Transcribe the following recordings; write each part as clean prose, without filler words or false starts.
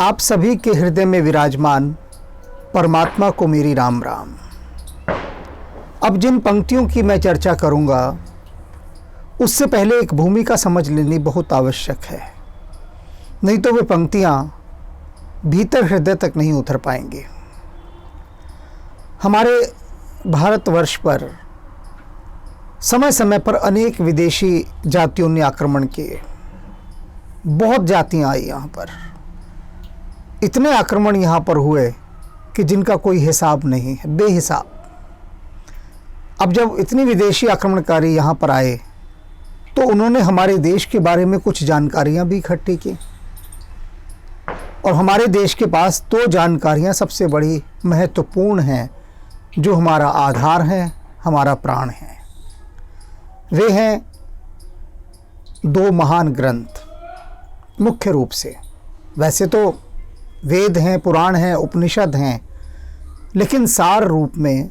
आप सभी के हृदय में विराजमान परमात्मा को मेरी राम राम। अब जिन पंक्तियों की मैं चर्चा करूंगा उससे पहले एक भूमिका समझ लेनी बहुत आवश्यक है, नहीं तो वे पंक्तियां भीतर हृदय तक नहीं उतर पाएंगी। हमारे भारतवर्ष पर समय समय पर अनेक विदेशी जातियों ने आक्रमण किए। बहुत जातियां आई यहाँ पर, इतने आक्रमण यहाँ पर हुए कि जिनका कोई हिसाब नहीं है, बेहिसाब। अब जब इतनी विदेशी आक्रमणकारी यहाँ पर आए तो उन्होंने हमारे देश के बारे में कुछ जानकारियाँ भी इकट्ठी की, और हमारे देश के पास दो जानकारियाँ सबसे बड़ी महत्वपूर्ण हैं जो हमारा आधार है, हमारा प्राण है। वे हैं दो महान ग्रंथ। मुख्य रूप से वैसे तो वेद हैं, पुराण हैं, उपनिषद हैं, लेकिन सार रूप में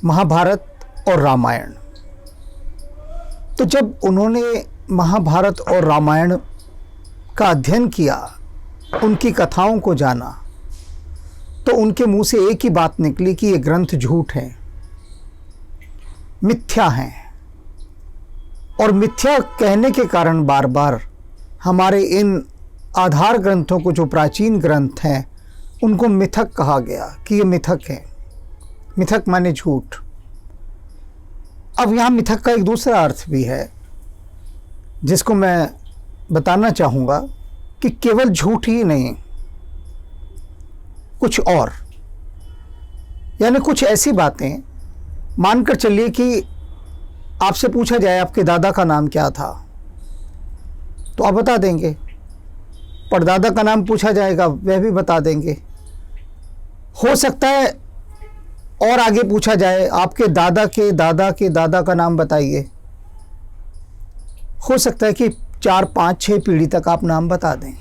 महाभारत और रामायण। तो जब उन्होंने महाभारत और रामायण का अध्ययन किया, उनकी कथाओं को जाना, तो उनके मुंह से एक ही बात निकली कि ये ग्रंथ झूठ हैं, मिथ्या हैं। और मिथ्या कहने के कारण बार बार हमारे इन आधार ग्रंथों को, जो प्राचीन ग्रंथ हैं, उनको मिथक कहा गया कि ये मिथक है। मिथक माने झूठ। अब यहाँ मिथक का एक दूसरा अर्थ भी है जिसको मैं बताना चाहूँगा कि केवल झूठ ही नहीं, कुछ और, यानी कुछ ऐसी बातें मानकर चलिए कि आपसे पूछा जाए आपके दादा का नाम क्या था तो आप बता देंगे, परदादा का नाम पूछा जाएगा वह भी बता देंगे। हो सकता है और आगे पूछा जाए आपके दादा के दादा के दादा का नाम बताइए, हो सकता है कि 4, 5, 6 पीढ़ी तक आप नाम बता दें।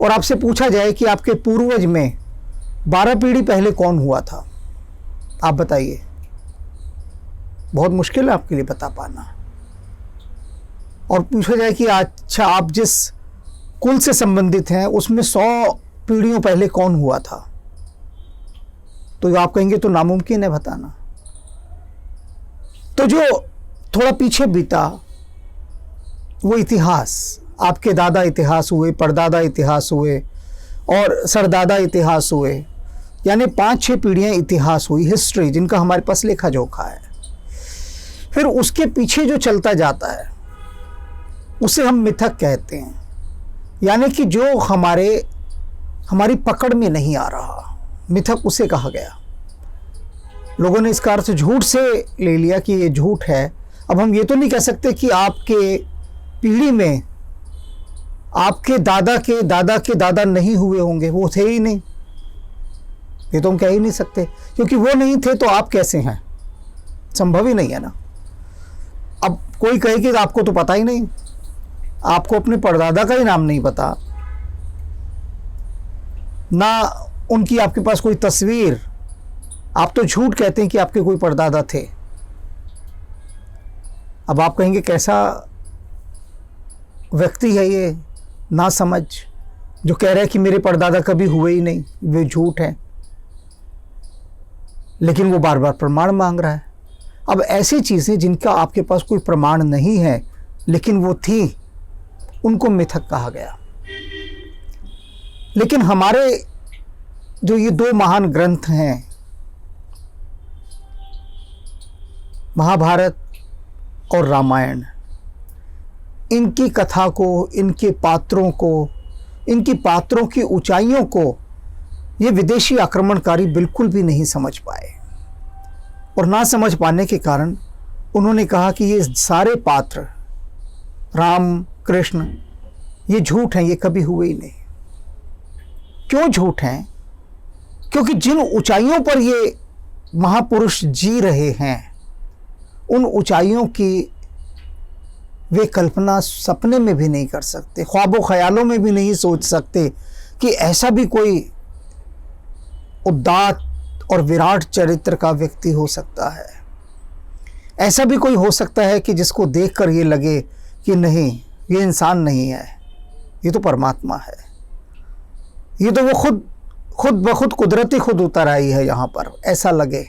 और आपसे पूछा जाए कि आपके पूर्वज में 12 पीढ़ी पहले कौन हुआ था, आप बताइए। बहुत मुश्किल है आपके लिए बता पाना। और पूछा जाए कि अच्छा आप जिस कुल से संबंधित हैं उसमें 100 पीढ़ियों पहले कौन हुआ था, तो आप कहेंगे तो नामुमकिन है बताना। तो जो थोड़ा पीछे बीता वो इतिहास, आपके दादा इतिहास हुए, परदादा इतिहास हुए और सरदादा इतिहास हुए, यानी 5-6 पीढ़ियाँ इतिहास हुई, हिस्ट्री, जिनका हमारे पास लेखा जोखा है। फिर उसके पीछे जो चलता जाता है उसे हम मिथक कहते हैं, यानी कि जो हमारी पकड़ में नहीं आ रहा, मिथक उसे कहा गया। लोगों ने इसका अर्थ झूठ से ले लिया कि ये झूठ है। अब हम ये तो नहीं कह सकते कि आपके पीढ़ी में आपके दादा के दादा नहीं हुए होंगे, वो थे ही नहीं, ये तो हम कह ही नहीं सकते, क्योंकि वो नहीं थे तो आप कैसे हैं, संभव ही नहीं है ना। अब कोई कहे कि आपको तो पता ही नहीं, आपको अपने परदादा का ही नाम नहीं पता ना, उनकी आपके पास कोई तस्वीर, आप तो झूठ कहते हैं कि आपके कोई परदादा थे। अब आप कहेंगे कैसा व्यक्ति है ये ना समझ, जो कह रहा है कि मेरे परदादा कभी हुए ही नहीं, वे झूठ है, लेकिन वो बार बार प्रमाण मांग रहा है। अब ऐसी चीज़ें जिनका आपके पास कोई प्रमाण नहीं है लेकिन वो थी, उनको मिथक कहा गया। लेकिन हमारे जो ये दो महान ग्रंथ हैं, महाभारत और रामायण, इनकी कथा को, इनके पात्रों को, इनकी पात्रों की ऊंचाइयों को ये विदेशी आक्रमणकारी बिल्कुल भी नहीं समझ पाए। और ना समझ पाने के कारण उन्होंने कहा कि ये सारे पात्र, राम, कृष्ण, ये झूठ हैं, ये कभी हुए ही नहीं। क्यों झूठ हैं? क्योंकि जिन ऊंचाइयों पर ये महापुरुष जी रहे हैं, उन ऊंचाइयों की वे कल्पना सपने में भी नहीं कर सकते, ख्वाबों ख्यालों में भी नहीं सोच सकते कि ऐसा भी कोई उदात्त और विराट चरित्र का व्यक्ति हो सकता है। ऐसा भी कोई हो सकता है कि जिसको देखकर ये लगे कि नहीं, ये इंसान नहीं है, ये तो परमात्मा है। ये तो वो खुद ब खुद कुदरती खुद उतर आई है यहाँ पर, ऐसा लगे।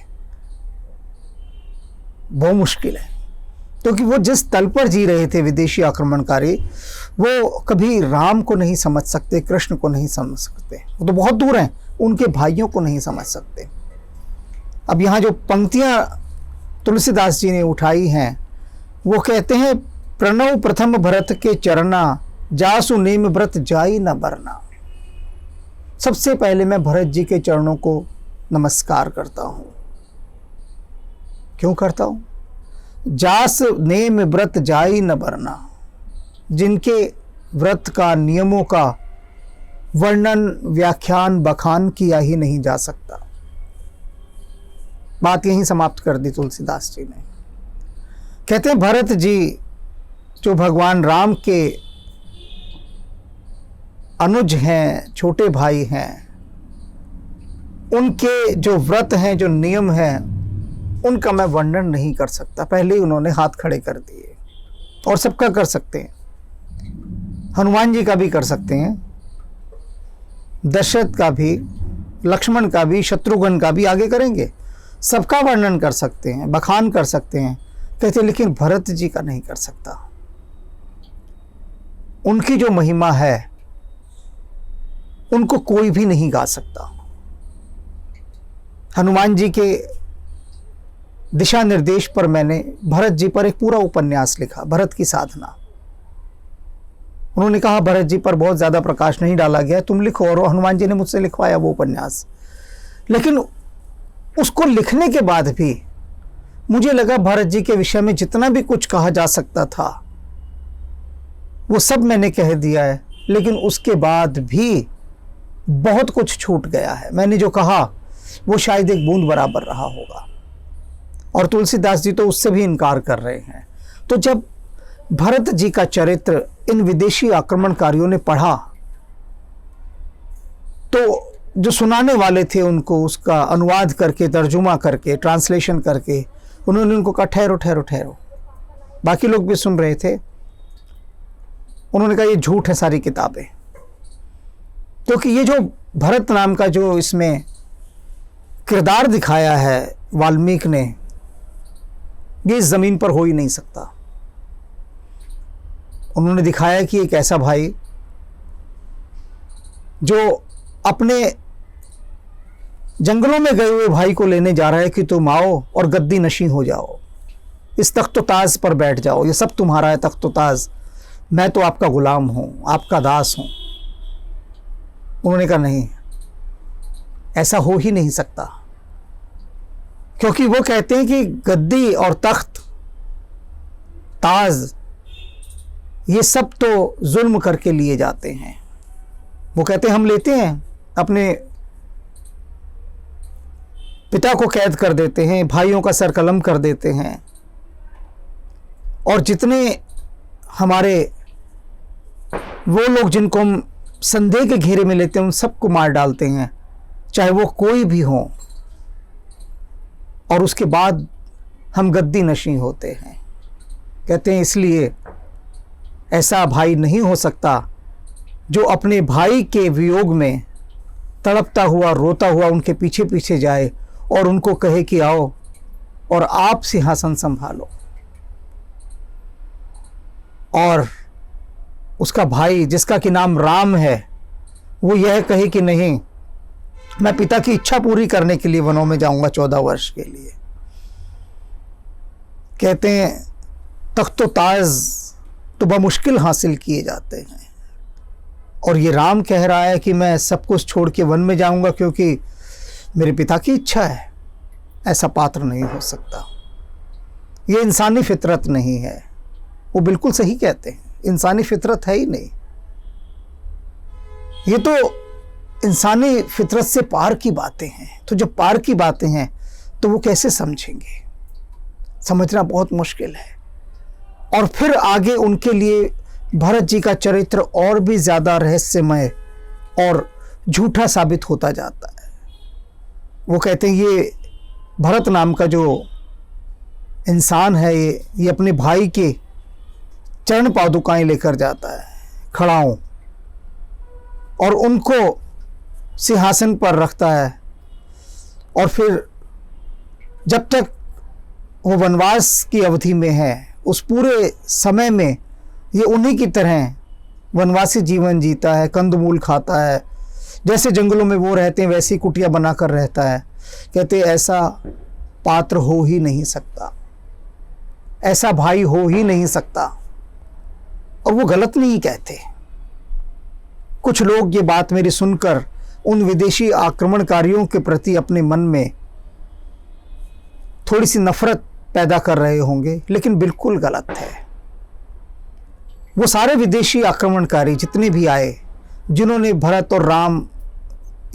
बहुत मुश्किल है, क्योंकि वो जिस तल पर जी रहे थे विदेशी आक्रमणकारी, वो कभी राम को नहीं समझ सकते, कृष्ण को नहीं समझ सकते, वो तो बहुत दूर हैं, उनके भाइयों को नहीं समझ सकते। अब यहाँ जो पंक्तियाँ तुलसीदास जी ने उठाई हैं, वो कहते हैं, प्रणव प्रथम भरत के चरना, जासु नेम व्रत जाई न बरना। सबसे पहले मैं भरत जी के चरणों को नमस्कार करता हूँ। क्यों करता हूँ? जास नेम व्रत जाई न बरना, जिनके व्रत का, नियमों का वर्णन, व्याख्यान, बखान किया ही नहीं जा सकता। बात यहीं समाप्त कर दी तुलसीदास जी ने। कहते हैं भरत जी जो भगवान राम के अनुज हैं, छोटे भाई हैं, उनके जो व्रत हैं, जो नियम हैं, उनका मैं वर्णन नहीं कर सकता। पहले ही उन्होंने हाथ खड़े कर दिए, और सबका कर सकते हैं। हनुमान जी का भी कर सकते हैं, दशरथ का भी, लक्ष्मण का भी, शत्रुघ्न का भी आगे करेंगे। सबका वर्णन कर सकते हैं, बखान कर सकते हैं। कहते लेकिन भरत जी का नहीं कर सकता। उनकी जो महिमा है उनको कोई भी नहीं गा सकता। हनुमान जी के दिशा निर्देश पर मैंने भरत जी पर एक पूरा उपन्यास लिखा, भरत की साधना। उन्होंने कहा भरत जी पर बहुत ज़्यादा प्रकाश नहीं डाला गया, तुम लिखो, और हनुमान जी ने मुझसे लिखवाया वो उपन्यास। लेकिन उसको लिखने के बाद भी मुझे लगा भरत जी के विषय में जितना भी कुछ कहा जा सकता था वो सब मैंने कह दिया है, लेकिन उसके बाद भी बहुत कुछ छूट गया है। मैंने जो कहा वो शायद एक बूंद बराबर रहा होगा, और तुलसीदास जी तो उससे भी इनकार कर रहे हैं। तो जब भरत जी का चरित्र इन विदेशी आक्रमणकारियों ने पढ़ा, तो जो सुनाने वाले थे उनको उसका अनुवाद करके, तर्जुमा करके, ट्रांसलेशन करके, उन्होंने उनको कहा ठहरो ठहरो ठहरो। बाकी लोग भी सुन रहे थे। उन्होंने कहा ये झूठ है सारी किताबें, क्योंकि ये जो भरत नाम का जो इसमें किरदार दिखाया है वाल्मीकि ने, ये इस ज़मीन पर हो ही नहीं सकता। उन्होंने दिखाया कि एक ऐसा भाई जो अपने जंगलों में गए हुए भाई को लेने जा रहा है कि तुम आओ और गद्दी नशीं हो जाओ, इस तख्त ताज पर बैठ जाओ, ये सब तुम्हारा है तख्त ताज, मैं तो आपका गुलाम हूँ, आपका दास हूँ। उन्होंने कहा नहीं, ऐसा हो ही नहीं सकता, क्योंकि वो कहते हैं कि गद्दी और तख्त ताज ये सब तो जुल्म करके लिए जाते हैं। वो कहते हैं हम लेते हैं, अपने पिता को कैद कर देते हैं, भाइयों का सर कलम कर देते हैं, और जितने हमारे वो लोग जिनको हम संदेह के घेरे में लेते हैं उन सबको मार डालते हैं, चाहे वो कोई भी हो, और उसके बाद हम गद्दी नशीं होते हैं। कहते हैं इसलिए ऐसा भाई नहीं हो सकता जो अपने भाई के वियोग में तड़पता हुआ, रोता हुआ उनके पीछे पीछे जाए और उनको कहे कि आओ और आप सिंहासन संभालो, और उसका भाई जिसका कि नाम राम है वो यह कहे कि नहीं, मैं पिता की इच्छा पूरी करने के लिए वनों में जाऊंगा 14 वर्ष के लिए। कहते हैं तख्तो ताज तो बमुश्किल हासिल किए जाते हैं, और ये राम कह रहा है कि मैं सब कुछ छोड़ के वन में जाऊंगा क्योंकि मेरे पिता की इच्छा है। ऐसा पात्र नहीं हो सकता, ये इंसानी फितरत नहीं है। वो बिल्कुल सही कहते हैं, इंसानी फितरत है ही नहीं। ये तो इंसानी फितरत से पार की बातें हैं। तो जब पार की बातें हैं तो वो कैसे समझेंगे? समझना बहुत मुश्किल है। और फिर आगे उनके लिए भरत जी का चरित्र और भी ज़्यादा रहस्यमय और झूठा साबित होता जाता है। वो कहते हैं ये भरत नाम का जो इंसान है, ये अपने भाई के चरण पादुकाएं लेकर जाता है खड़ाओं, और उनको सिंहासन पर रखता है, और फिर जब तक वो वनवास की अवधि में है उस पूरे समय में ये उन्हीं की तरह वनवासी जीवन जीता है, कंदमूल खाता है, जैसे जंगलों में वो रहते हैं वैसी कुटिया बनाकर रहता है। कहते ऐसा पात्र हो ही नहीं सकता, ऐसा भाई हो ही नहीं सकता। और वो गलत नहीं कहते। कुछ लोग ये बात मेरी सुनकर उन विदेशी आक्रमणकारियों के प्रति अपने मन में थोड़ी सी नफरत पैदा कर रहे होंगे, लेकिन बिल्कुल गलत है। वो सारे विदेशी आक्रमणकारी जितने भी आए, जिन्होंने भरत और राम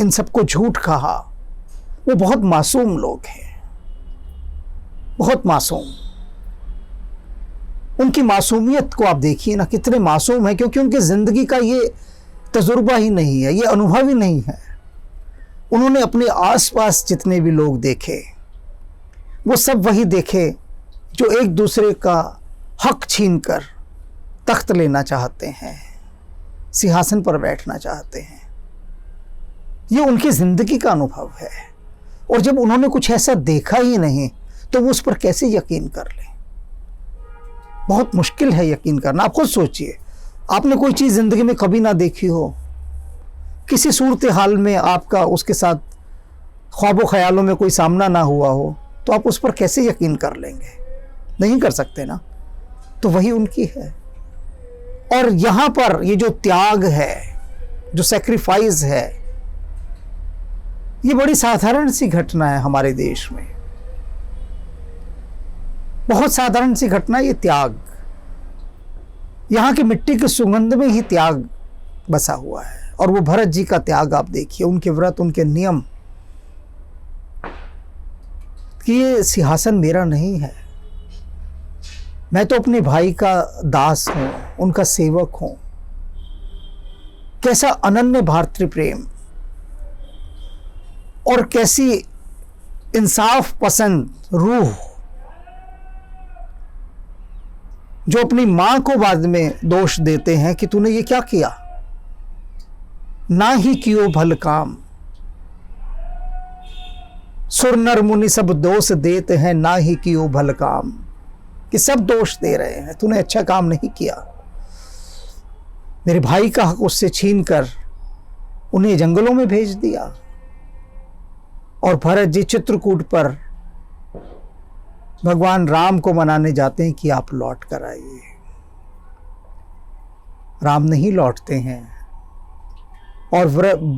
इन सबको झूठ कहा, वो बहुत मासूम लोग हैं, बहुत मासूम। उनकी मासूमियत को आप देखिए ना, कितने मासूम हैं, क्योंकि उनकी जिंदगी का ये तजुर्बा ही नहीं है, ये अनुभव ही नहीं है। उन्होंने अपने आसपास जितने भी लोग देखे, वो सब वही देखे जो एक दूसरे का हक छीनकर तख्त लेना चाहते हैं, सिंहासन पर बैठना चाहते हैं। ये उनकी जिंदगी का अनुभव है। और जब उन्होंने कुछ ऐसा देखा ही नहीं तो वो उस पर कैसे यकीन कर लें? बहुत मुश्किल है यकीन करना। आप खुद सोचिए, आपने कोई चीज़ ज़िंदगी में कभी ना देखी हो, किसी सूरत हाल में आपका उसके साथ ख्वाबों ख्यालों में कोई सामना ना हुआ हो, तो आप उस पर कैसे यकीन कर लेंगे? नहीं कर सकते ना। तो वही उनकी है। और यहाँ पर ये जो त्याग है, जो सेक्रीफाइस है, ये बड़ी साधारण सी घटना है हमारे देश में, बहुत साधारण सी घटना। ये त्याग, यहाँ की मिट्टी की सुगंध में ही त्याग बसा हुआ है। और वो भरत जी का त्याग आप देखिए, उनके व्रत, उनके नियम, कि ये सिंहासन मेरा नहीं है, मैं तो अपने भाई का दास हूं, उनका सेवक हूं। कैसा अनन्य भातृ प्रेम और कैसी इंसाफ पसंद रूह, जो अपनी मां को बाद में दोष देते हैं कि तूने ये क्या किया, ना ही कियो भल काम। सुर नर मुनि सब दोष देते हैं, ना ही कियो भल काम, कि सब दोष दे रहे हैं, तूने अच्छा काम नहीं किया। मेरे भाई का हक उससे छीनकर उन्हें जंगलों में भेज दिया। और भरत जी चित्रकूट पर भगवान राम को मनाने जाते हैं कि आप लौट कर आइए। राम नहीं लौटते हैं। और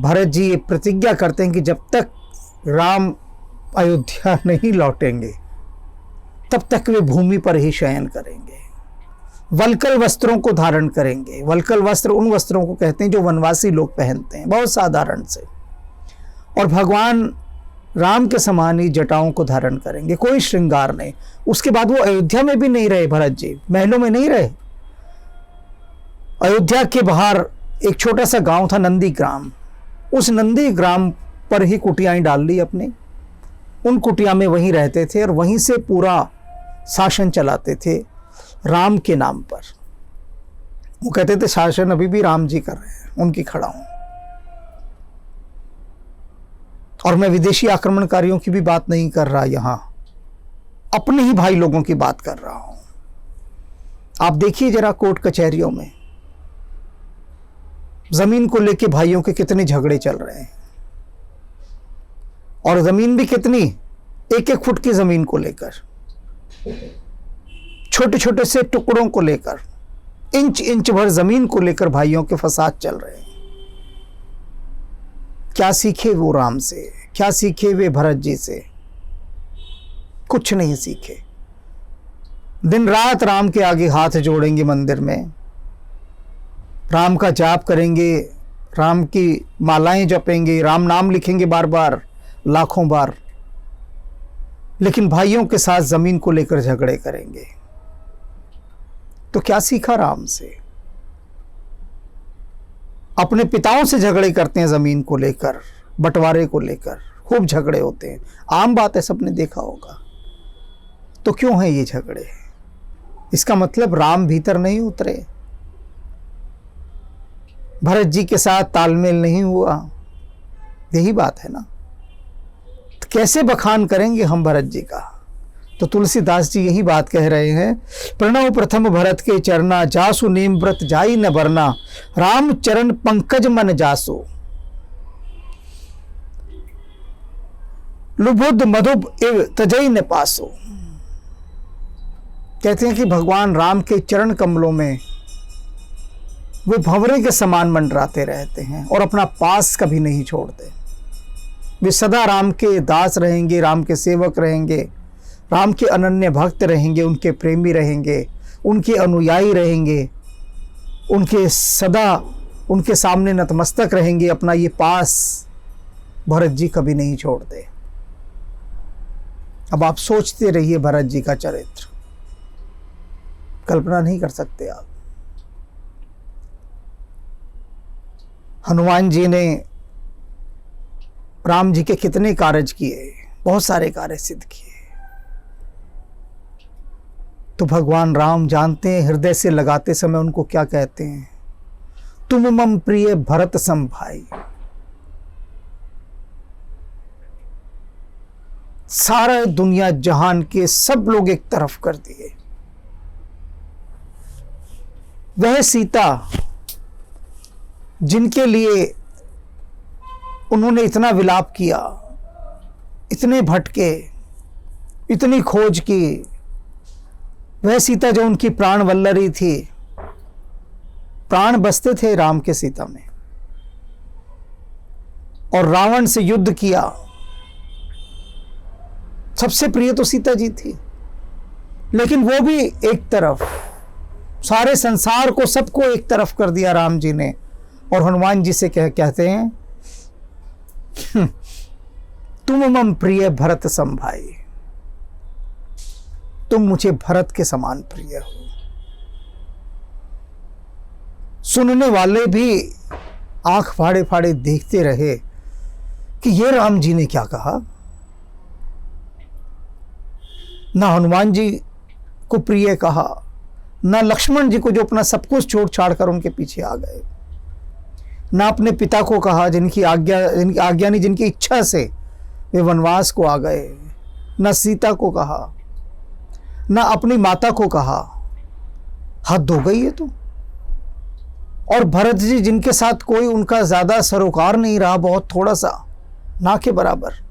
भरत जी ये प्रतिज्ञा करते हैं कि जब तक राम अयोध्या नहीं लौटेंगे तब तक वे भूमि पर ही शयन करेंगे, वल्कल वस्त्रों को धारण करेंगे। वल्कल वस्त्र उन वस्त्रों को कहते हैं जो वनवासी लोग पहनते हैं, बहुत साधारण से। और भगवान राम के समान ही जटाओं को धारण करेंगे, कोई श्रृंगार नहीं। उसके बाद वो अयोध्या में भी नहीं रहे, भरत जी महलों में नहीं रहे। अयोध्या के बाहर एक छोटा सा गांव था, नंदी ग्राम। उस नंदी ग्राम पर ही कुटियाएं डाल ली अपने, उन कुटिया में वहीं रहते थे और वहीं से पूरा शासन चलाते थे राम के नाम पर। वो कहते थे शासन अभी भी राम जी कर रहे हैं, उनकी खड़ा हूं। और मैं विदेशी आक्रमणकारियों की भी बात नहीं कर रहा, यहां अपने ही भाई लोगों की बात कर रहा हूं। आप देखिए जरा कोर्ट कचहरियों में जमीन को लेके भाइयों के कितने झगड़े चल रहे हैं, और जमीन भी कितनी, एक एक फुट की जमीन को लेकर, छोटे छोटे से टुकड़ों को लेकर, इंच इंच भर जमीन को लेकर भाइयों के फसाद चल रहे हैं। क्या सीखे वो राम से, क्या सीखे वे भरत जी से? कुछ नहीं सीखे। दिन रात राम के आगे हाथ जोड़ेंगे मंदिर में, राम का जाप करेंगे, राम की मालाएं जपेंगे, राम नाम लिखेंगे बार बार, लाखों बार, लेकिन भाइयों के साथ जमीन को लेकर झगड़े करेंगे। तो क्या सीखा राम से? अपने पिताओं से झगड़े करते हैं जमीन को लेकर, बंटवारे को लेकर खूब झगड़े होते हैं, आम बात है, सबने देखा होगा। तो क्यों है ये झगड़े? इसका मतलब राम भीतर नहीं उतरे, भरत जी के साथ तालमेल नहीं हुआ, यही बात है ना। तो कैसे बखान करेंगे हम भरत जी का? तो तुलसीदास जी यही बात कह रहे हैं, प्रणव प्रथम भरत के चरना, जासु नेम व्रत जाई न बरना, राम चरण पंकज मन जासु, लुबुद मधुब इव तजई न पासो। कहते हैं कि भगवान राम के चरण कमलों में वो भंवरे के समान मंडराते रहते हैं और अपना पास कभी नहीं छोड़ते। वे सदा राम के दास रहेंगे, राम के सेवक रहेंगे, राम के अनन्य भक्त रहेंगे, उनके प्रेमी रहेंगे, उनके अनुयायी रहेंगे, उनके सदा उनके सामने नतमस्तक रहेंगे। अपना ये पास भरत जी कभी नहीं छोड़ते। अब आप सोचते रहिए भरत जी का चरित्र, कल्पना नहीं कर सकते आप। हनुमान जी ने राम जी के कितने कार्य किए, बहुत सारे कार्य सिद्ध किए। तो भगवान राम जानते हैं हृदय से लगाते समय उनको क्या कहते हैं, तुम मम प्रिय भरत सम भाई। सारा दुनिया जहान के सब लोग एक तरफ कर दिए। वह सीता जिनके लिए उन्होंने इतना विलाप किया, इतने भटके, इतनी खोज की, वह सीता जो उनकी प्राण वल्लरी थी, प्राण बसते थे राम के सीता में, और रावण से युद्ध किया, सबसे प्रिय तो सीता जी थी। लेकिन वो भी एक तरफ, सारे संसार को सबको एक तरफ कर दिया राम जी ने। और हनुमान जी से कहते हैं तुम मम प्रिय भरत सम भाई, तुम मुझे भरत के समान प्रिय हो। सुनने वाले भी आंख फाड़े फाड़े देखते रहे कि ये राम जी ने क्या कहा। ना हनुमान जी को प्रिय कहा, ना लक्ष्मण जी को जो अपना सब कुछ छोड़ छाड़ कर उनके पीछे आ गए, ना अपने पिता को कहा जिनकी आज्ञा नहीं, जिनकी इच्छा से वे वनवास को आ गए, ना सीता को कहा, ना अपनी माता को कहा। हद हो गई है तो। और भरत जी जिनके साथ कोई उनका ज्यादा सरोकार नहीं रहा, बहुत थोड़ा सा, ना के बराबर,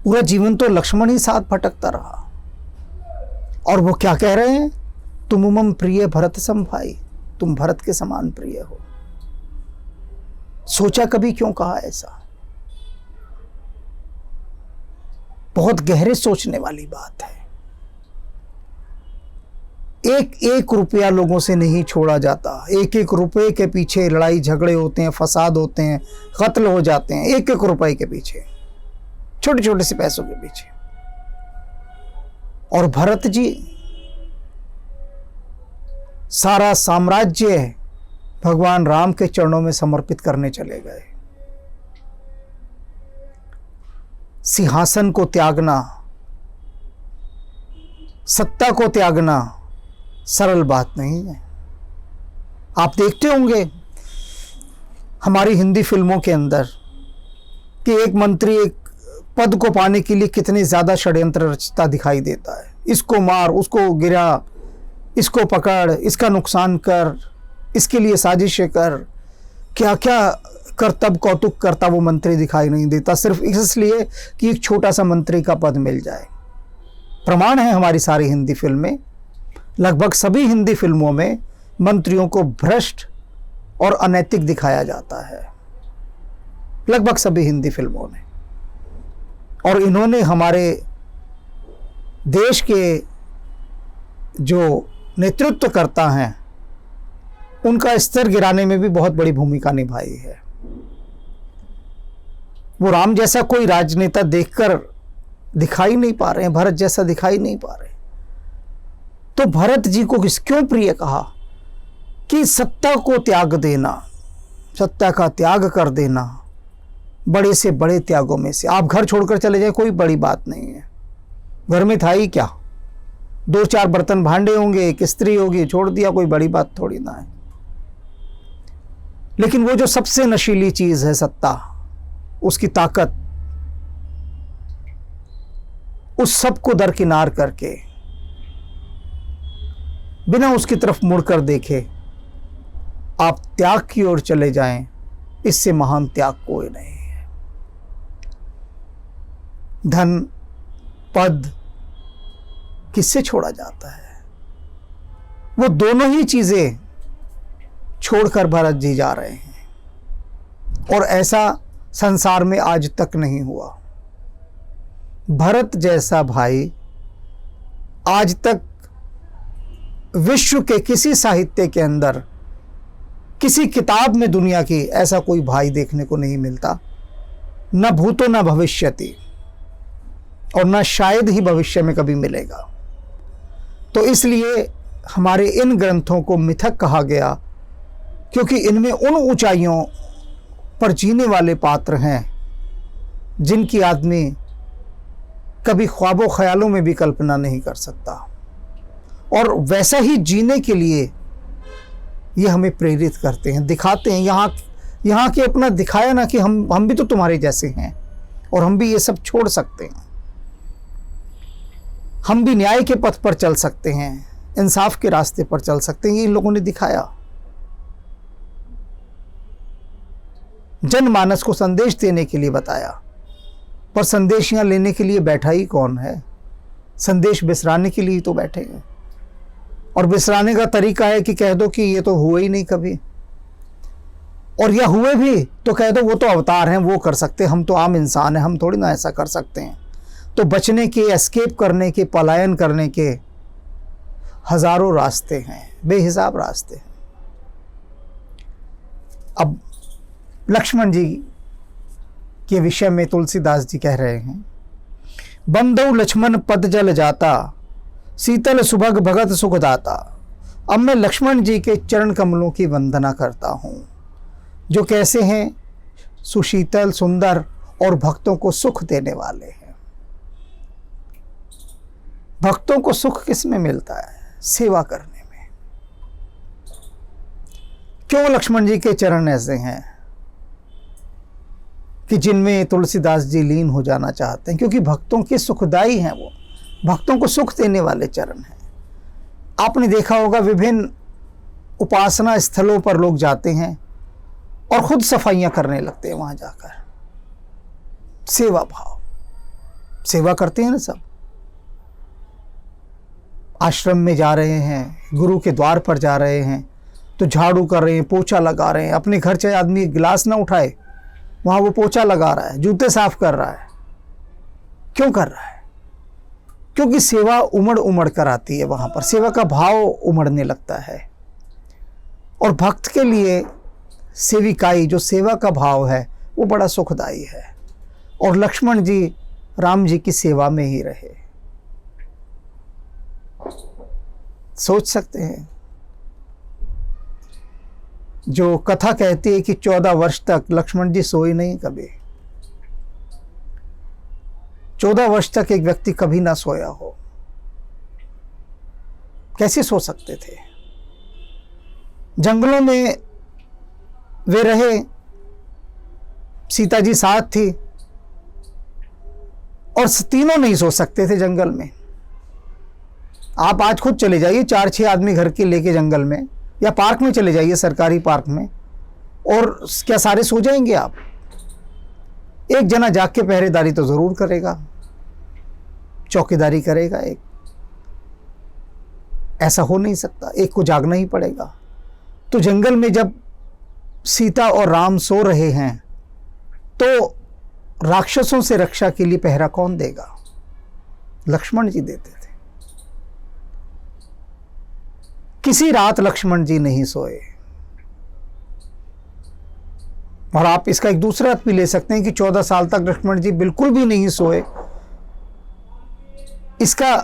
पूरा जीवन तो लक्ष्मण ही साथ भटकता रहा। और वो क्या कह रहे हैं, तुम मम प्रिय भरत सम भाई, तुम भरत के समान प्रिय हो। सोचा कभी क्यों कहा ऐसा? बहुत गहरे सोचने वाली बात है। एक एक रुपया लोगों से नहीं छोड़ा जाता। एक एक रुपए के पीछे लड़ाई झगड़े होते हैं, फसाद होते हैं, कत्ल हो जाते हैं, एक एक रुपए के पीछे, छोटे छोटे से पैसों के पीछे। और भरत जी सारा साम्राज्य भगवान राम के चरणों में समर्पित करने चले गए। सिंहासन को त्यागना, सत्ता को त्यागना सरल बात नहीं है। आप देखते होंगे हमारी हिंदी फिल्मों के अंदर कि एक मंत्री एक पद को पाने के लिए कितने ज्यादा षड्यंत्र रचता दिखाई देता है। इसको मार, उसको गिरा, इसको पकड़, इसका नुकसान कर, इसके लिए साजिशें कर, क्या क्या कर, तब कौतुक करता वो मंत्री दिखाई नहीं देता, सिर्फ इसलिए कि एक छोटा सा मंत्री का पद मिल जाए। प्रमाण है हमारी सारी हिंदी फिल्में, लगभग सभी हिंदी फिल्मों में मंत्रियों को भ्रष्ट और अनैतिक दिखाया जाता है, लगभग सभी हिंदी फिल्मों में। और इन्होंने हमारे देश के जो नेतृत्व करता हैं उनका स्तर गिराने में भी बहुत बड़ी भूमिका निभाई है। वो राम जैसा कोई राजनेता देखकर दिखाई नहीं पा रहे हैं, भरत जैसा दिखाई नहीं पा रहे। तो भरत जी को क्यों प्रिय कहा कि सत्ता को त्याग देना, सत्ता का त्याग कर देना बड़े से बड़े त्यागों में से। आप घर छोड़कर चले जाए, कोई बड़ी बात नहीं है। घर में था ही क्या, 2-4 बर्तन भांडे होंगे, एक स्त्री होगी, छोड़ दिया, कोई बड़ी बात थोड़ी ना है। लेकिन वो जो सबसे नशीली चीज है सत्ता, उसकी ताकत, उस सब को दरकिनार करके बिना उसकी तरफ मुड़कर देखे आप त्याग की ओर चले जाएं, इससे महान त्याग कोई नहीं है। धन पद किससे छोड़ा जाता है? वो दोनों ही चीजें छोड़कर भरत जी जा रहे हैं, और ऐसा संसार में आज तक नहीं हुआ। भरत जैसा भाई आज तक विश्व के किसी साहित्य के अंदर, किसी किताब में दुनिया की ऐसा कोई भाई देखने को नहीं मिलता, न भूतो न भविष्यति, और न शायद ही भविष्य में कभी मिलेगा। तो इसलिए हमारे इन ग्रंथों को मिथक कहा गया, क्योंकि इनमें उन ऊंचाइयों पर जीने वाले पात्र हैं जिनकी आदमी कभी ख्वाबों ख्यालों में भी कल्पना नहीं कर सकता, और वैसा ही जीने के लिए ये हमें प्रेरित करते हैं, दिखाते हैं। यहाँ के अपना दिखाया ना कि हम भी तो तुम्हारे जैसे हैं, और हम भी ये सब छोड़ सकते हैं, हम भी न्याय के पथ पर चल सकते हैं, इंसाफ के रास्ते पर चल सकते हैं। ये इन लोगों ने दिखाया। जनमानस को संदेश देने के लिए बताया, पर संदेश यहाँ लेने के लिए बैठा ही कौन है? संदेश बिसराने के लिए तो बैठे हैं, और बिसराने का तरीका है कि कह दो कि ये तो हुए ही नहीं कभी, और या हुए भी तो कह दो वो तो अवतार हैं, वो कर सकते, हम तो आम इंसान हैं, हम थोड़ी ना ऐसा कर सकते हैं। तो बचने के, एस्केप करने के, पलायन करने के हजारों रास्ते हैं, बेहिसाब रास्ते हैं। अब लक्ष्मण जी के विषय में तुलसीदास जी कह रहे हैं, बंधु लक्ष्मण पद जल जाता, शीतल सुभग भगत सुखदाता। अब मैं लक्ष्मण जी के चरण कमलों की वंदना करता हूँ, जो कैसे हैं? सुशीतल, सुंदर और भक्तों को सुख देने वाले हैं। भक्तों को सुख किस में मिलता है? सेवा करने में। क्यों लक्ष्मण जी के चरण ऐसे हैं कि जिनमें तुलसीदास जी लीन हो जाना चाहते हैं? क्योंकि भक्तों के सुखदाई हैं, वो भक्तों को सुख देने वाले चरण हैं। आपने देखा होगा विभिन्न उपासना स्थलों पर लोग जाते हैं और खुद सफाइयां करने लगते हैं, वहां जाकर सेवा भाव, सेवा करते हैं ना सब। आश्रम में जा रहे हैं, गुरु के द्वार पर जा रहे हैं तो झाड़ू कर रहे हैं, पोछा लगा रहे हैं। अपने घर चाहे आदमी गिलास ना उठाए, वहां वो पोछा लगा रहा है, जूते साफ कर रहा है। क्यों कर रहा है? क्योंकि सेवा उमड़ उमड़ कर आती है, वहां पर सेवा का भाव उमड़ने लगता है। और भक्त के लिए सेविकाई, जो सेवा का भाव है, वो बड़ा सुखदायी है। और लक्ष्मण जी राम जी की सेवा में ही रहे। सोच सकते हैं, जो कथा कहती है कि 14 वर्ष तक लक्ष्मण जी सोए नहीं कभी। 14 वर्ष तक एक व्यक्ति कभी ना सोया हो, कैसे सो सकते थे? जंगलों में वे रहे, सीता जी साथ थी, और तीनों नहीं सो सकते थे जंगल में। आप आज खुद चले जाइए, 4-6 आदमी घर के लेके जंगल में या पार्क में चले जाइए, सरकारी पार्क में, और क्या सारे सो जाएंगे आप? एक जना जाग के पहरेदारी तो जरूर करेगा, चौकीदारी करेगा एक। ऐसा हो नहीं सकता, एक को जागना ही पड़ेगा। तो जंगल में जब सीता और राम सो रहे हैं तो राक्षसों से रक्षा के लिए पहरा कौन देगा? लक्ष्मण जी देते थे। किसी रात लक्ष्मण जी नहीं सोए। और आप इसका एक दूसरा अर्थ भी ले सकते हैं कि 14 साल तक लक्ष्मण जी बिल्कुल भी नहीं सोए। इसका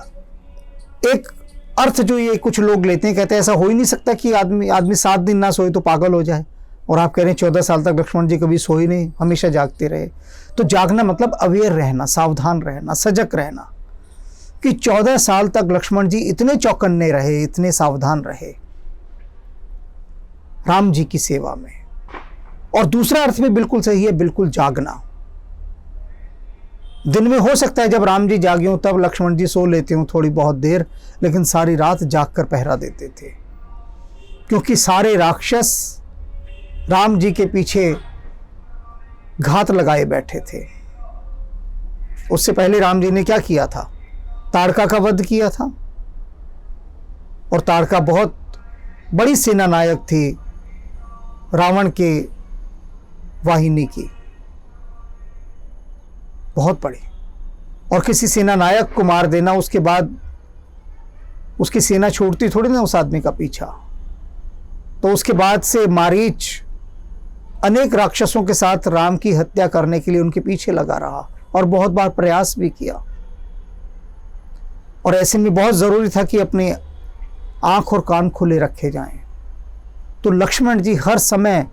एक अर्थ जो ये कुछ लोग लेते हैं, कहते हैं ऐसा हो ही नहीं सकता कि आदमी 7 दिन ना सोए तो पागल हो जाए। और आप कह रहे हैं 14 साल तक लक्ष्मण जी कभी सोए नहीं, हमेशा जागते रहे। तो जागना मतलब अवेयर रहना, सावधान रहना, सजग रहना। कि 14 साल तक लक्ष्मण जी इतने चौकन्ने रहे, इतने सावधान रहे राम जी की सेवा में। और दूसरा अर्थ भी बिल्कुल सही है, बिल्कुल जागना। दिन में हो सकता है जब राम जी जागे हों तब लक्ष्मण जी सो लेते हों थोड़ी बहुत देर, लेकिन सारी रात जाग कर पहरा देते थे, क्योंकि सारे राक्षस राम जी के पीछे घात लगाए बैठे थे। उससे पहले राम जी ने क्या किया था? ताड़का का वध किया था, और ताड़का बहुत बड़ी सेना नायक थी रावण के वाहिनी की, बहुत बड़ी। और किसी सेना नायक को मार देना, उसके बाद उसकी सेना छोड़ती थोड़ी ना उस आदमी का पीछा। तो उसके बाद से मारीच अनेक राक्षसों के साथ राम की हत्या करने के लिए उनके पीछे लगा रहा और बहुत बार प्रयास भी किया। और ऐसे में बहुत ज़रूरी था कि अपने आंख और कान खुले रखे जाएं। तो लक्ष्मण जी हर समय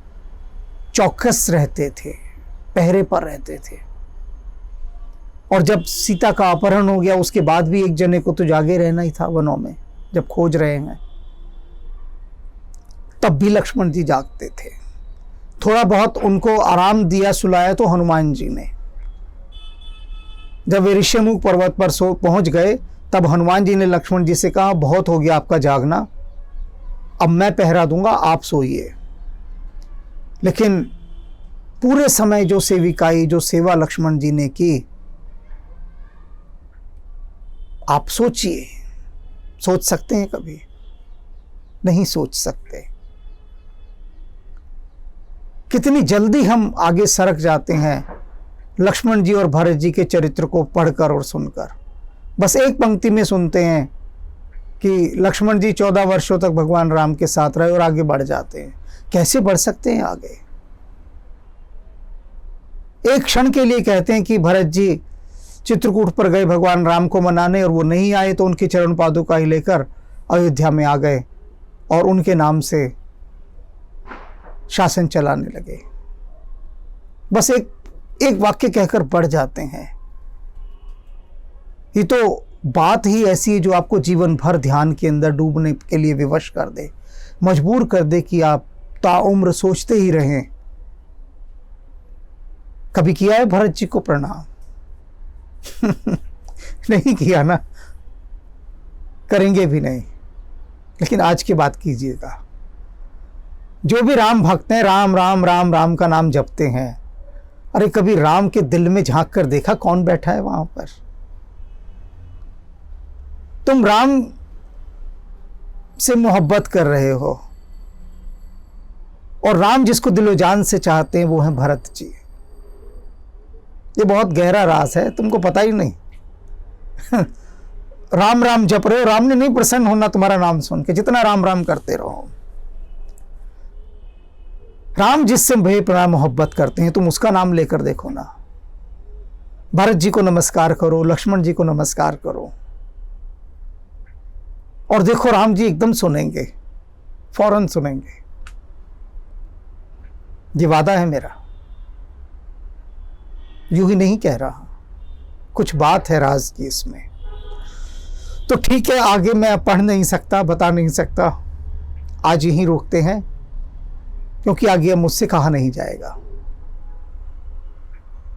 चौकस रहते थे, पहरे पर रहते थे। और जब सीता का अपहरण हो गया उसके बाद भी एक जने को तो जागे रहना ही था वनों में, जब खोज रहे हैं तब भी लक्ष्मण जी जागते थे। थोड़ा बहुत उनको आराम दिया, सुलाया तो हनुमान जी ने। जब वे ऋष्यमुख पर्वत पर पहुंच गए तब हनुमान जी ने लक्ष्मण जी से कहा, बहुत हो गया आपका जागना, अब मैं पहरा दूंगा, आप सोइए। लेकिन पूरे समय जो सेविकाई, जो सेवा लक्ष्मण जी ने की, आप सोचिए, सोच सकते हैं कभी? नहीं सोच सकते। कितनी जल्दी हम आगे सरक जाते हैं लक्ष्मण जी और भरत जी के चरित्र को पढ़कर और सुनकर। बस एक पंक्ति में सुनते हैं कि लक्ष्मण जी 14 वर्षों तक भगवान राम के साथ रहे और आगे बढ़ जाते हैं। कैसे बढ़ सकते हैं आगे? एक क्षण के लिए कहते हैं कि भरत जी चित्रकूट पर गए भगवान राम को मनाने, और वो नहीं आए तो उनकी चरण पादुका ही लेकर अयोध्या में आ गए और उनके नाम से शासन चलाने लगे। बस एक वाक्य कहकर बढ़ जाते हैं। ये तो बात ही ऐसी है जो आपको जीवन भर ध्यान के अंदर डूबने के लिए विवश कर दे, मजबूर कर दे कि आप ताउम्र सोचते ही रहें। कभी किया है भरत जी को प्रणाम? नहीं किया ना, करेंगे भी नहीं। लेकिन आज की बात कीजिएगा, जो भी राम भक्त हैं, राम राम राम राम का नाम जपते हैं, अरे कभी राम के दिल में झांक कर देखा कौन बैठा है वहां पर? तुम राम से मोहब्बत कर रहे हो, और राम जिसको दिलो जान से चाहते हैं वो हैं भरत जी। ये बहुत गहरा राज है, तुमको पता ही नहीं। राम राम जप रहे हो, राम ने नहीं प्रसन्न होना तुम्हारा नाम सुन के, जितना राम राम करते रहो। राम जिससे बेपनाह मोहब्बत करते हैं, तुम उसका नाम लेकर देखो ना। भरत जी को नमस्कार करो, लक्ष्मण जी को नमस्कार करो, और देखो राम जी एकदम सुनेंगे, फौरन सुनेंगे। ये वादा है मेरा, यूं ही नहीं कह रहा, कुछ बात है राज की इसमें। तो ठीक है, आगे मैं पढ़ नहीं सकता, बता नहीं सकता, आज यहीं रोकते हैं, क्योंकि आगे मुझसे कहा नहीं जाएगा।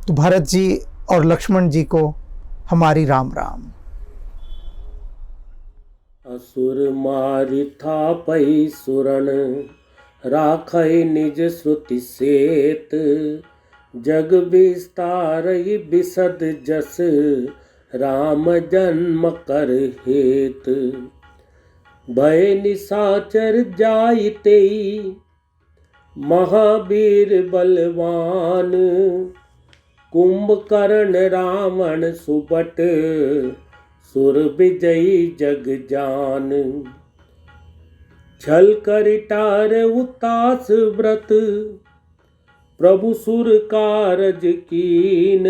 तो भरत जी और लक्ष्मण जी को हमारी राम राम। असुर मारि थापई सुरन, राखई निज श्रुति सेत, जग विस्तारई बिसद जस, राम जन्म कर हेत। भय निशाचर जाइतेई, महावीर बलवान, कुंभकर्ण रावण सुबट, सुर विजयी जग जान। छल कर टार उतास व्रत, प्रभु सुर कारज कीन,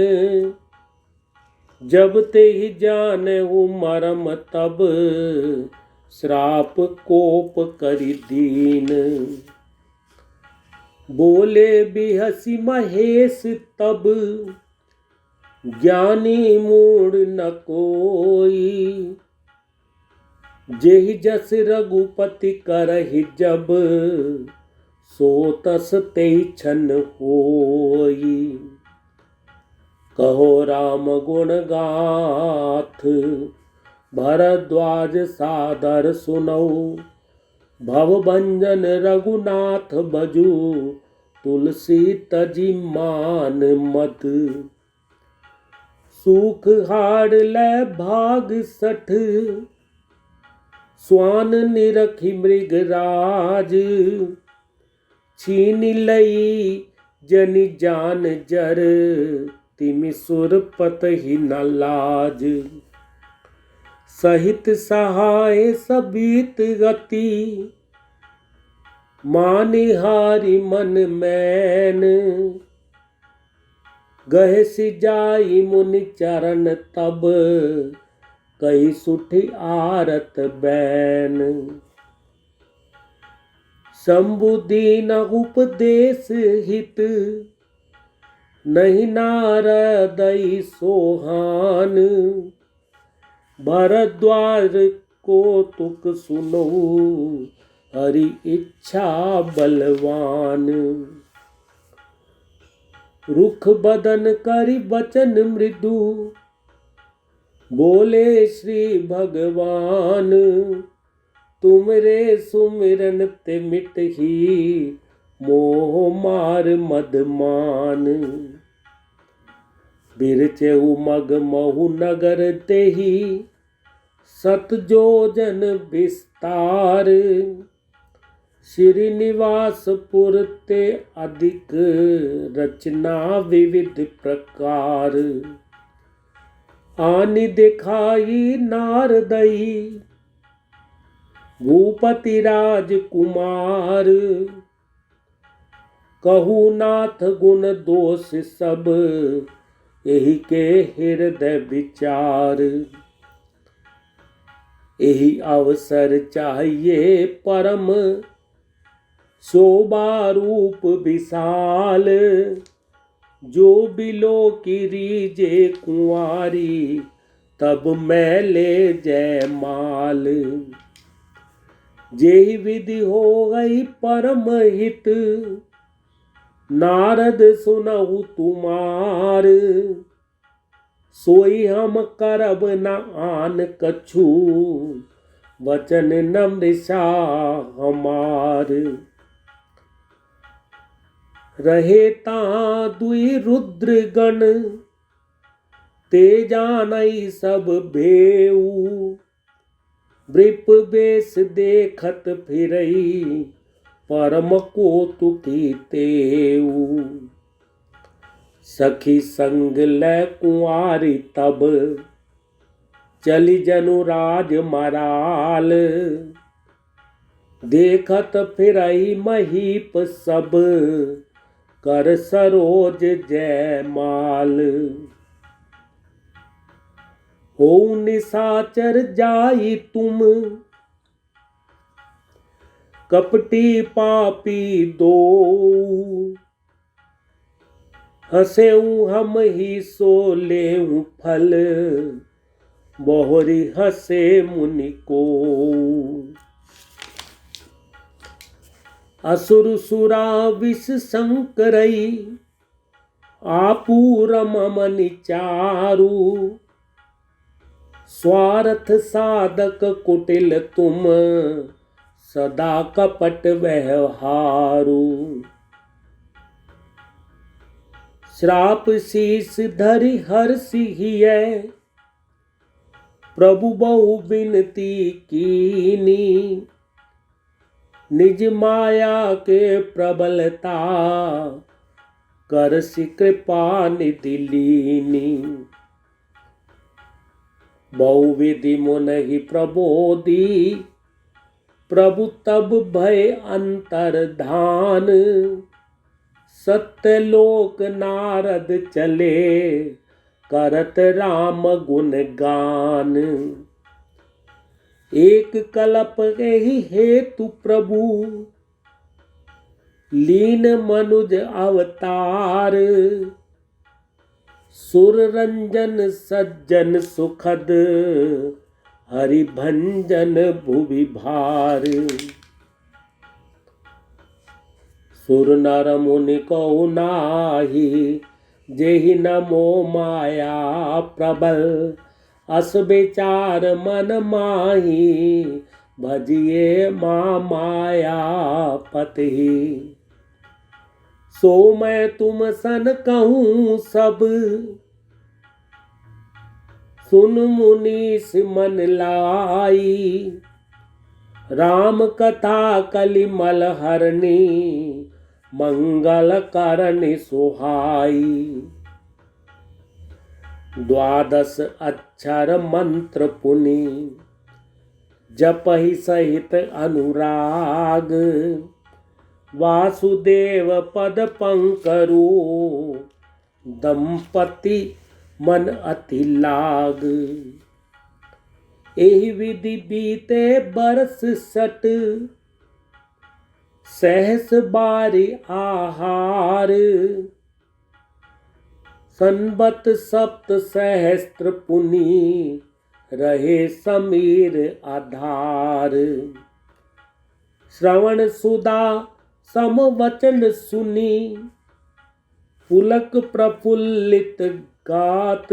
जब ते ही जाने मरम तब, श्राप कोप करि दीन। बोले बिहसी महेश तब, ज्ञानी मूड न कोई, जेहि जस रघुपति करहि जब, सो तस तेहि छन होई। कहो राम गुण गाथ भरद्वाज सादर सुनऊ। भवभंजन रघुनाथ बजू तुलसी तजी मान मत। सूख हाड़ लै भाग सठ स्वान निरखी मृगराज। छीन लई जनि जान जर तिमि सुरपत ही न लाज। सहित सहाय सबीत गति मानिहारी मन मैन। गहे सिजाई मुनि चरण तब कही सुठी आरत बैन। शंभु दीन उपदेश हित नहीं नारदई सोहान। भरद्वाज को तुक सुनो हरि इच्छा बलवान। रुख बदन करि बचन मृदु बोले श्री भगवान। तुमरे सुमिरन ते मिटहि मोह मार मदमान। बिरचेहु मग महु नगर तेहि सत जोजन विस्तार। श्रीनिवास पुर ते अधिक रचना विविध प्रकार। आनि दिखाई नारदई भूपति राजकुमार। कहु नाथ गुण दोष सब एहि के हृदय विचार। एहि अवसर चाहिए परम शोभा रूप विशाल। जो बिलो की रीजे कुंवारी तब मैं ले जय माल। जेहि विधि हो गई परम हित नारद सुनहु तुमार। सोई हम करब न आन कछु वचन न मृषा हमार। रहे ता दुई रुद्र गण ते जानई सब भेऊ। वृप बेश देखत फिरई परम कौतुकी तेऊ। सखी संग लै कुंवारी तब चली जनु राज मराल। देखत फिरई महीप सब कर सरोज जयमाल। हो निशाचर जाई तुम कपटी पापी दो। हंसेऊ हम ही सो लेऊ फल बहुरी हंसे मुनि को। असुर सुरा विष संकरई आपू रममनि चारु। स्वार्थ साधक कुटिल तुम सदा कपट व्यवहारु। श्राप शीस धरि हर्षिहियै प्रभु बहु विनती कीनी। निज माया के प्रबलता करसि कृपा निधि लीनी। बहुविधि मुनहि प्रबोधि प्रभु तब भय अंतर्धान। सत्यलोक नारद चले करत राम गुण गान। एक कल्प एहि हेतु प्रभु लीन मनुज अवतार। सुर रंजन सज्जन सुखद हरि भंजन भुवि भार। सुर नर मुनि को नाही, जेहि न मोह माया प्रबल, अस विचार मन माही, भजिए माँ माया पति। सो मैं तुम सन कहूँ सब, सुन मुनीस मन लाई, राम कथा कलिमल हरणी, मंगल करनि सुहाई। द्वादश अक्षर मंत्र पुनि, जपहि सहित अनुराग, वासुदेव पद पंकरु, दंपति मन अति लाग। एहि विधि बीते बरस सट, सहस बारी आहार, संबत सप्त सहस्त्र पुनि, रहे समीर आधार। श्रवण सुधा सम वचन सुनी, पुलक प्रफुल्लित गात,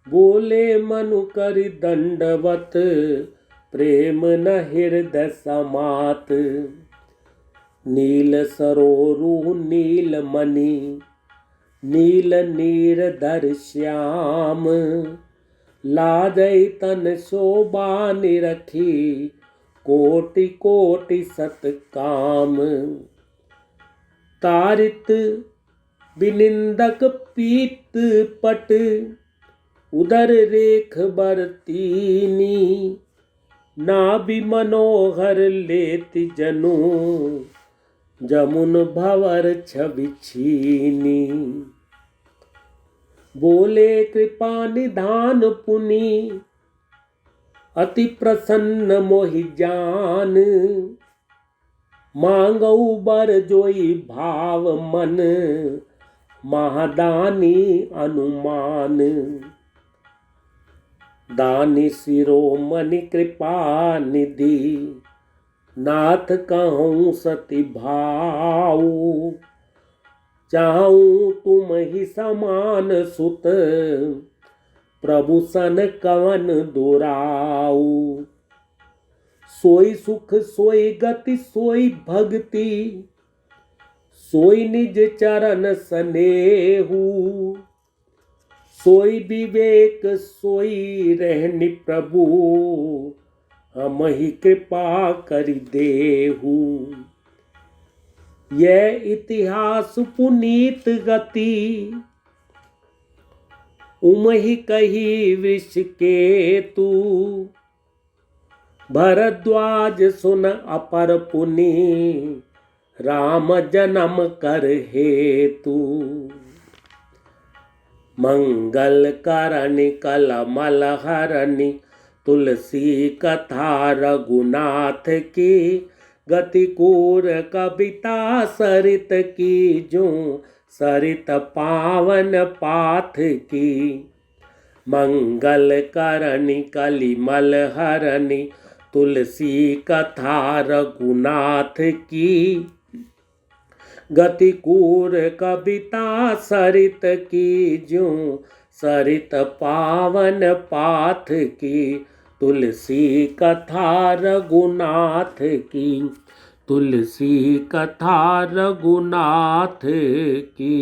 बोले मनु करि दंडवत, प्रेम न हृदय समात। नील सरोरु नील मणि, नील नीरधर श्याम, लाजै तन शोभा निरखी, कोटि कोटि सतकाम। तारित विनिंदक पीत पट, उदर रेख बरतीनी, नाभि मनोहर लेति जनु, जमुन भवर छवि छीनी। बोले कृपा निधान पुनि, अति प्रसन्न मोहि जान, मांगऊ बर जोई भाव मन, महादानी अनुमान। दानी शिरोमणि कृपा निधि, नाथ कहूँ सति भाऊ, चाहूँ तुम ही समान सुत, प्रभु सन कवन दुराऊ। सोई सुख सोई गति सोई भक्ति, सोई निज चरण स्नेहु, सोई विवेक सोई रहनि प्रभु, हम ही कृपा करि देहु। यह इतिहास पुनीत गति, उमहि कही वृष केतु, भरद्वाज सुन अपर पुनि, राम जन्म कर हेतु। मंगल करनि कलमल हरनि, तुलसी कथा रघुनाथ की, गति कूर कविता सरित की, जो सरित पावन पाथ की। मंगल करनि कलिमल हरनि, तुलसी कथा रघुनाथ की, गति कूर कविता सरित की, जो सरित पावन पाथ की। तुलसी कथा रघुनाथ की, तुलसी कथा रघुनाथ की।